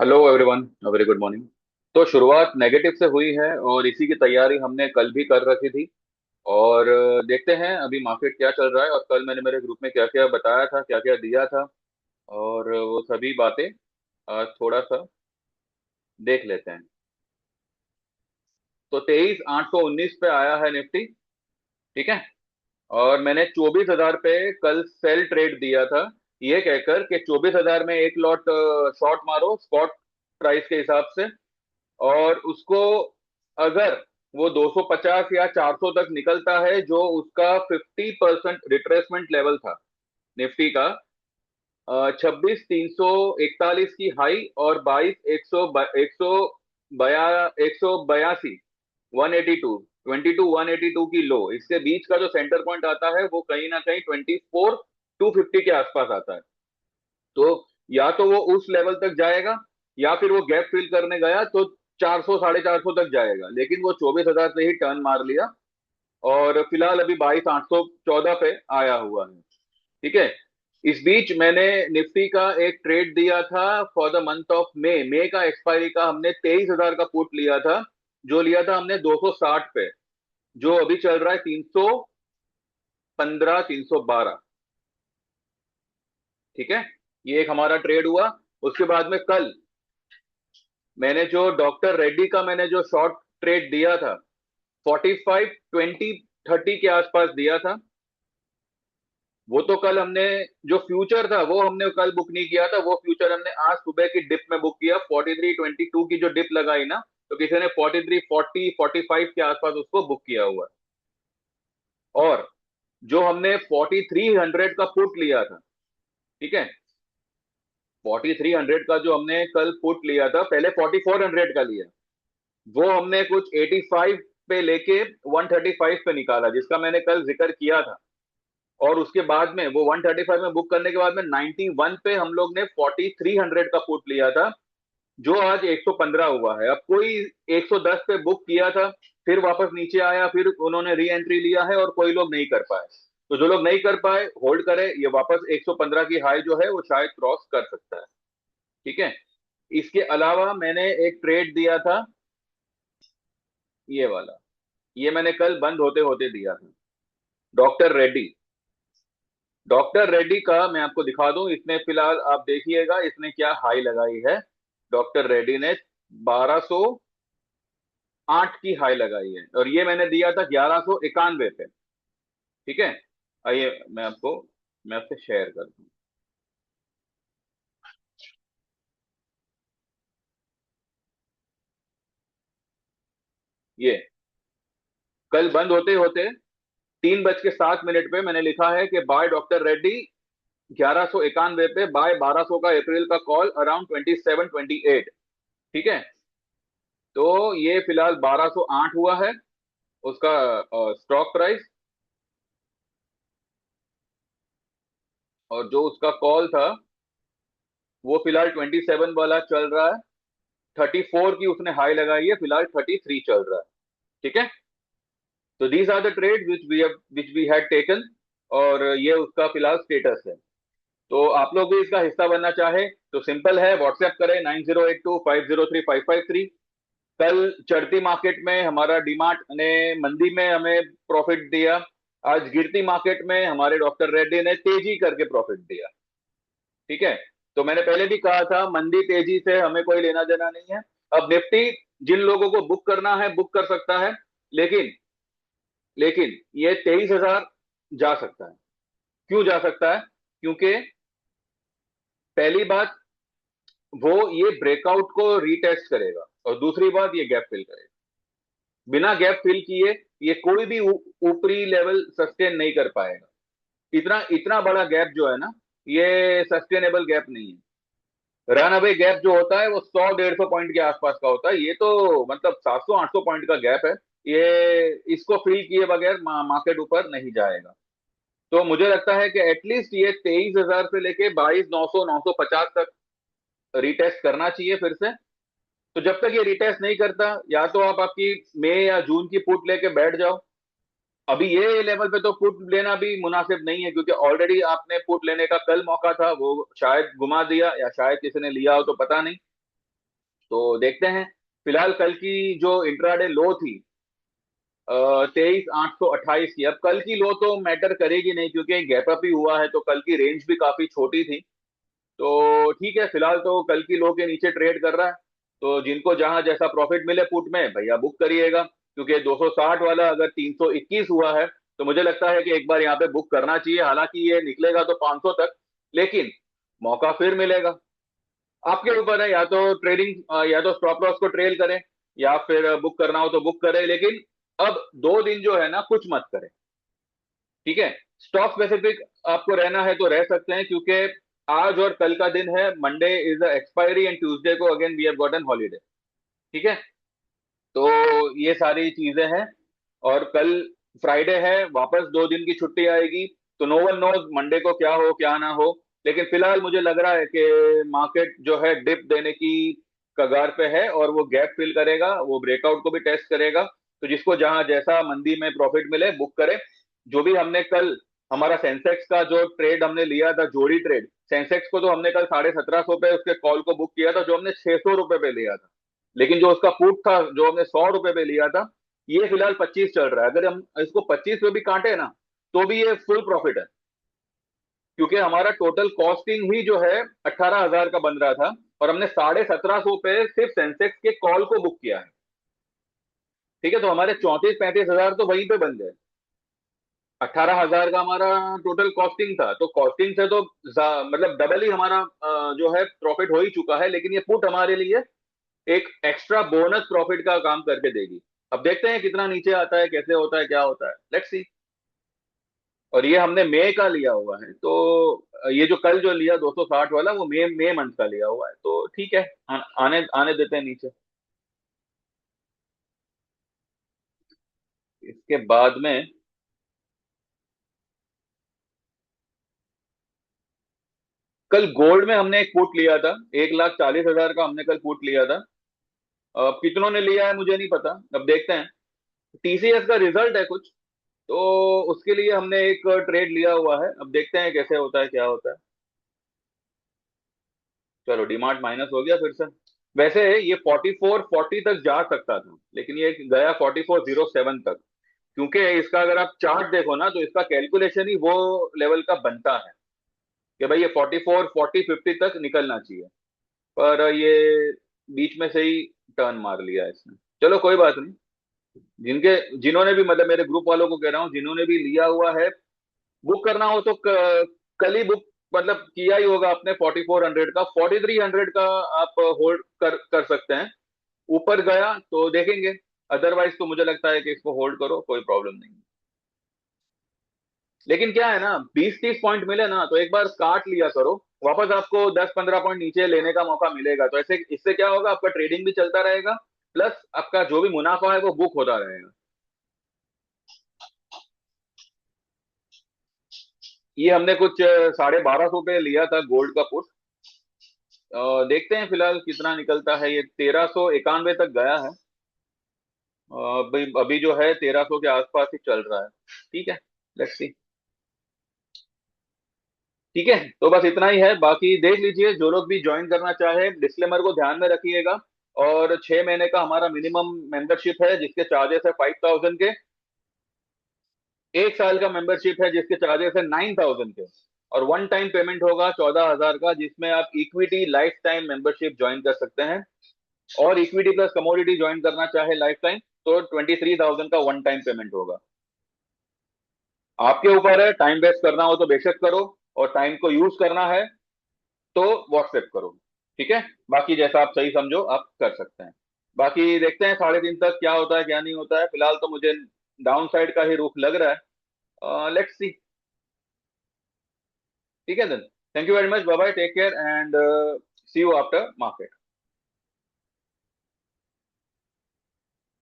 Hello everyone, very good morning. तो शुरुआत negative से हुई है और इसी की तैयारी हमने कल भी कर रखी थी। और देखते हैं अभी मार्केट क्या चल रहा है, और कल मैंने मेरे ग्रुप में क्या क्या बताया था, क्या क्या दिया था, और वो सभी बातें आज थोड़ा सा देख लेते हैं। तो 23,819 पे आया है निफ्टी। ठीक है। और मैंने 24,000 पे कल सेल ट्रेड दिया था, ये कहकर कि 24,000 में एक लॉट शॉर्ट मारो स्पॉट प्राइस के हिसाब से। और उसको अगर वो 250 या 400 तक निकलता है, जो उसका 50% रिट्रेसमेंट लेवल था निफ्टी का, 26,341 की हाई और 22,182 182 की लो, इसके बीच का जो सेंटर पॉइंट आता है वो कहीं ना कहीं 24,250 के आसपास आता है। तो या तो वो उस लेवल तक जाएगा, या फिर वो गैप फिल करने गया तो 400 450 तक जाएगा, लेकिन वो 24,000 से ही टर्न मार लिया। और फिलहाल अभी 22,814 पे आया हुआ है। ठीक है। इस बीच मैंने निफ्टी का एक ट्रेड दिया था for the month of May का एक्सपायरी का, हमने 23,000 का पुट लिया था, जो लिया था हमने 260 पे, जो अभी चल रहा है 315 312। ठीक है। ये एक हमारा ट्रेड हुआ। उसके बाद में कल मैंने जो डॉक्टर रेड्डी का मैंने जो शॉर्ट ट्रेड दिया था, 45 20 30 के आसपास दिया था, वो तो कल हमने, जो फ्यूचर था वो हमने कल बुक नहीं किया था, वो फ्यूचर हमने आज सुबह की डिप में बुक किया। 43 22 की जो डिप लगाई ना, तो किसी ने 43 40 45 के आसपास उसको बुक किया हुआ है। और जो हमने 4300 का पुट लिया था, ठीक है, 4300 का जो हमने कल पुट लिया था, पहले 4400 का लिया, वो हमने कुछ 85 पे लेके 135 पे निकाला, जिसका मैंने कल जिक्र किया था। और उसके बाद में वो 135 में बुक करने के बाद में 91 पे हम लोग ने 4300 का पुट लिया था, जो आज 115 हुआ है। अब कोई 110 पे बुक किया था, फिर वापस नीचे आया, फिर उन्होंने री एंट्री लिया है, और कोई लोग नहीं कर पाए। तो जो लोग नहीं कर पाए होल्ड करे, ये वापस 115 की हाई जो है वो शायद क्रॉस कर सकता है। ठीक है। इसके अलावा मैंने एक ट्रेड दिया था, ये वाला, ये मैंने कल बंद होते होते दिया था, डॉक्टर रेड्डी। डॉक्टर रेड्डी का मैं आपको दिखा दूं, इसने फिलहाल आप देखिएगा इसने क्या हाई लगाई है। डॉक्टर रेड्डी ने 1208 की हाई लगाई है, और ये मैंने दिया था 1191 पे। ठीक है। आइए मैं आपसे शेयर कर दूं। ये कल बंद होते होते 3:07 पे मैंने लिखा है कि बाय डॉक्टर रेड्डी 1191 पे, बाय 1200 का अप्रैल का कॉल अराउंड 27 28। ठीक है। तो ये फिलहाल 1208 हुआ है उसका स्टॉक प्राइस। और जो उसका कॉल था वो फिलहाल 27 वाला चल रहा है। 34 की उसने हाई लगाई है, फिलहाल 33 चल रहा है। ठीक है। तो these are the trade which we had taken, और ये उसका फिलहाल स्टेटस है। तो आप लोग भी इसका हिस्सा बनना चाहे तो सिंपल है, व्हाट्सएप करें 9082503553। कल चढ़ती मार्केट में हमारा डीमार्ट ने मंदी में हमें प्रॉफिट दिया, आज गिरती मार्केट में हमारे डॉक्टर रेड्डी ने तेजी करके प्रॉफिट दिया। ठीक है। तो मैंने पहले भी कहा था, मंदी तेजी से हमें कोई लेना देना नहीं है। अब निफ्टी जिन लोगों को बुक करना है बुक कर सकता है, लेकिन लेकिन ये 23,000 जा सकता है। क्यों जा सकता है? क्योंकि पहली बात, वो ये ब्रेकआउट को रीटेस्ट करेगा, और दूसरी बात ये गैप फिल करेगा। बिना गैप फिल किए ये कोई भी ऊपरी लेवल सस्टेन नहीं कर पाएगा। इतना इतना बड़ा गैप जो है ना, ये सस्टेनेबल गैप नहीं है। रन अवे गैप जो होता है वो 100 150 पॉइंट के आसपास का होता है, ये तो मतलब 700 800 पॉइंट का गैप है। ये इसको फिल किए बगैर मार्केट ऊपर नहीं जाएगा। तो मुझे लगता है कि एटलीस्ट ये 23,000 से लेके 22,900 950 तक रिटेस्ट करना चाहिए फिर से। तो जब तक ये रिटेस्ट नहीं करता, या तो आप आपकी मई या जून की पुट लेके बैठ जाओ। अभी ये लेवल पे तो पुट लेना भी मुनासिब नहीं है, क्योंकि ऑलरेडी आपने पुट लेने का कल मौका था, वो शायद गुमा दिया, या शायद किसी ने लिया हो तो पता नहीं। तो देखते हैं। फिलहाल कल की जो इंट्राडे लो थी 23,828 की, अब कल की लो तो मैटर करेगी नहीं क्योंकि गैप अप ही हुआ है, तो कल की रेंज भी काफी छोटी थी। तो ठीक है, फिलहाल तो कल की लो के नीचे ट्रेड कर रहा है। तो जिनको जहां जैसा प्रॉफिट मिले पुट में भैया बुक करिएगा, क्योंकि 260 वाला अगर 321 हुआ है तो मुझे लगता है कि एक बार यहाँ पे बुक करना चाहिए। हालांकि ये निकलेगा तो 500 तक, लेकिन मौका फिर मिलेगा। आपके ऊपर है, या तो ट्रेडिंग या तो स्टॉप लॉस को ट्रेल करें, या फिर बुक करना हो तो बुक करें, लेकिन अब 2 दिन जो है ना कुछ मत करें। ठीक है, स्टॉक स्पेसिफिक आपको रहना है तो रह सकते हैं, क्योंकि आज और कल का दिन है, Monday is the expiry and Tuesday को again we have got an holiday. ठीक है, तो ये सारी चीजें हैं। और कल फ्राइडे है, वापस 2 दिन की छुट्टी आएगी, तो नो वन नोज मंडे को क्या हो क्या ना हो। लेकिन फिलहाल मुझे लग रहा है कि मार्केट जो है डिप देने की कगार पे है, और वो गैप फिल करेगा, वो ब्रेकआउट को भी टेस्ट करेगा। तो जिसको जहां जैसा मंदी में प्रॉफिट मिले बुक करे। जो भी हमने कल, हमारा सेंसेक्स का जो ट्रेड हमने लिया था, जोड़ी ट्रेड, सेंसेक्स को तो हमने कल 1750 पे उसके कॉल को बुक किया था, जो हमने 600 रुपए पे लिया था। लेकिन जो उसका पुट था जो हमने 100 रुपए पे लिया था, ये फिलहाल 25 चल रहा है। अगर हम इसको 25 पे भी काटे ना, तो भी ये फुल प्रॉफिट है, क्योंकि हमारा टोटल कॉस्टिंग ही जो है 18,000 का बन रहा था, और हमने 1750 पे सिर्फ सेंसेक्स के कॉल को बुक किया है। ठीक है, तो हमारे 34-35 हजार तो वहीं पे बन गए। 18,000 का हमारा टोटल कॉस्टिंग था, तो कॉस्टिंग से तो मतलब डबल ही हमारा जो है प्रॉफिट हो ही चुका है। लेकिन ये पुट हमारे लिए एक एक्स्ट्रा बोनस प्रॉफिट का काम करके देगी। अब देखते हैं कितना नीचे आता है, कैसे होता है, क्या होता है, लेट्स सी। और ये हमने मई का लिया हुआ है, तो ये जो कल जो लिया 260 वाला, वो मई मई मंथ का लिया हुआ है, तो ठीक है। आने आने देते हैं नीचे। इसके बाद में कल गोल्ड में हमने एक पुट लिया था, 1,40,000 का हमने कल पुट लिया था। अब कितनों ने लिया है मुझे नहीं पता, अब देखते हैं। टीसीएस का रिजल्ट है कुछ, तो उसके लिए हमने एक ट्रेड लिया हुआ है, अब देखते हैं कैसे होता है, क्या होता है। चलो, डिमांड माइनस हो गया फिर से। वैसे ये 4440 तक जा सकता था, लेकिन ये गया 4407 तक। क्योंकि इसका अगर आप चार्ट देखो ना, तो इसका कैलकुलेशन ही वो लेवल का बनता है कि भाई ये 44 40 50 तक निकलना चाहिए। पर ये बीच में से ही टर्न मार लिया इसने। चलो कोई बात नहीं। जिन्होंने भी, मतलब मेरे ग्रुप वालों को कह रहा हूँ, जिन्होंने भी लिया हुआ है, बुक करना हो तो कल ही बुक, मतलब किया ही होगा आपने 4400 का, 4300 का आप होल्ड कर सकते हैं। ऊपर गया तो देखेंगे, अदरवाइज तो मुझे लगता है कि इसको होल्ड करो, कोई प्रॉब्लम नहीं। लेकिन क्या है ना, 20-30 पॉइंट मिले ना तो एक बार काट लिया करो, वापस आपको 10-15 पॉइंट नीचे लेने का मौका मिलेगा, तो ऐसे इससे क्या होगा, आपका ट्रेडिंग भी चलता रहेगा, प्लस आपका जो भी मुनाफा है वो बुक होता रहेगा। ये हमने कुछ 1250 पे लिया था गोल्ड का पुट। देखते हैं फिलहाल कितना निकलता है। ये 1391 तक गया है। अभी अभी जो है 1300 के आसपास ही चल रहा है। ठीक है, लेट्स सी। ठीक है, तो बस इतना ही है, बाकी देख लीजिए, जो लोग भी ज्वाइन करना चाहे डिस्क्लेमर को ध्यान में रखिएगा। और 6 महीने का हमारा मिनिमम मेंबरशिप है जिसके चार्जेस है 5,000 के। 1 साल का मेंबरशिप है जिसके चार्जेस है 9,000 के। और वन टाइम पेमेंट होगा 14,000 का, जिसमें आप equity life time membership join कर सकते हैं। और इक्विटी प्लस कमोडिटी ज्वाइन करना चाहे लाइफ टाइम, तो 23,000 का वन टाइम पेमेंट होगा। आपके ऊपर है, टाइम वेस्ट करना हो तो बेशक करो, और टाइम को यूज करना है तो व्हाट्सएप करो। ठीक है, बाकी जैसा आप सही समझो आप कर सकते हैं। बाकी देखते हैं 3:30 तक क्या होता है क्या नहीं होता है। फिलहाल तो मुझे डाउन साइड का ही रुख लग रहा है, लेट्स सी। ठीक है then, thank you very much, bye bye, take care and see you after market.